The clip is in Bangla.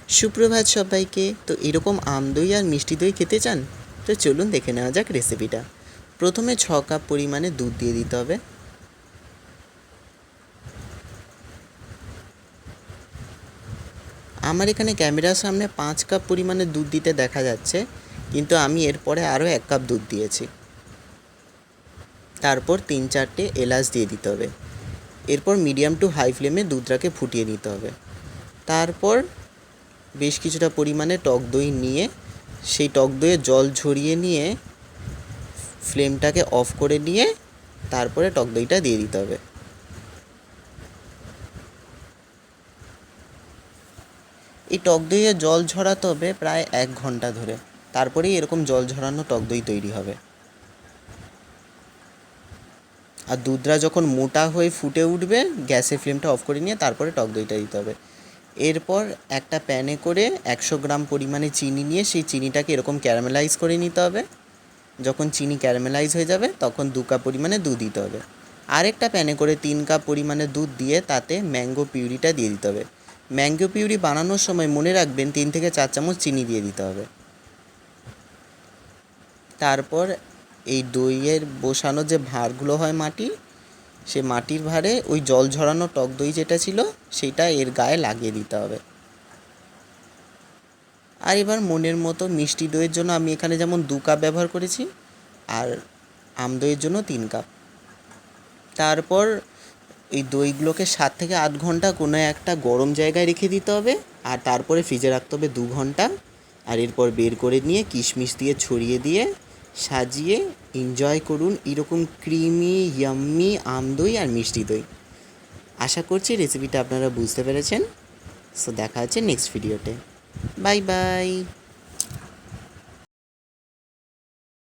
সুপ্রভাত সবাইকে। তো এরকম আম দই আর মিষ্টি দই খেতে চান? তো চলুন দেখে নেওয়া যাক রেসিপিটা। প্রথমে 6 কাপ পরিমাণে দুধ দিয়ে দিতে হবে। আমার এখানে ক্যামেরার সামনে 5 কাপ পরিমাণে দুধ দিতে দেখা যাচ্ছে, কিন্তু আমি এরপরে আরও 1 কাপ দুধ দিয়েছি। তারপর 3-4টে এলাচ দিয়ে দিতে হবে। এরপর মিডিয়াম টু হাই ফ্লেমে দুধটাকে ফুটিয়ে নিতে হবে। তারপর বেশ কিছুটা পরিমাণে টক দই নিয়ে সেই টক দইয়ে জল ঝরিয়ে নিয়ে ফ্লেমটাকে অফ করে নিয়ে তারপরে টক দইটা দিয়ে দিতে হবে। এই টক দইয়ে জল ঝরাতে হবে প্রায় 1 ঘন্টা ধরে, তারপরেই এরকম জল ঝরানো টক দই তৈরি হবে। আর দুধটা যখন মোটা হয়ে ফুটে উঠবে, গ্যাসের ফ্লেমটা অফ করে নিয়ে তারপরে টক দইটা দিতে হবে। এরপর একটা প্যানে করে 100 গ্রাম পরিমাণে চিনি নিয়ে সেই চিনিটাকে এরকম ক্যারামেলাইজ করে নিতে হবে। যখন চিনি ক্যারামেলাইজ হয়ে যাবে তখন 2 কাপ পরিমাণে দুধ দিতে হবে। আরেকটা প্যানে করে 3 কাপ পরিমাণে দুধ দিয়ে তাতে ম্যাঙ্গো পিউরিটা দিয়ে দিতে হবে। ম্যাঙ্গো পিউরি বানানোর সময় মনে রাখবেন 3 থেকে 4 চামচ চিনি দিয়ে দিতে হবে। তারপর এই দইয়ের বসানো যে ভাঁড়গুলো হয় মাটি, সে মাটির ভাঁড়ে ওই জল ঝরানো টক দই যেটা ছিল সেইটা এর গায়ে লাগিয়ে দিতে হবে। আর এবার মনের মতো মিষ্টি দইয়ের জন্য আমি এখানে যেমন 2 কাপ ব্যবহার করেছি, আর আম দইয়ের জন্য 3 কাপ। তারপর এই দইগুলোকে 7 থেকে 8 ঘন্টা কোনো একটা গরম জায়গায় রেখে দিতে হবে, আর তারপরে ফ্রিজে রাখতে হবে 2 ঘন্টা। আর এরপর বের করে নিয়ে কিশমিশ দিয়ে ছড়িয়ে দিয়ে সাজিয়ে এনজয় করুন এরকম ক্রিমি ইয়াম্মি আম দই আর মিষ্টি দই। আশা করছি রেসিপিটা আপনারা বুঝতে পেরেছেন। সো দেখা হচ্ছে নেক্সট ভিডিওতে। Bye bye.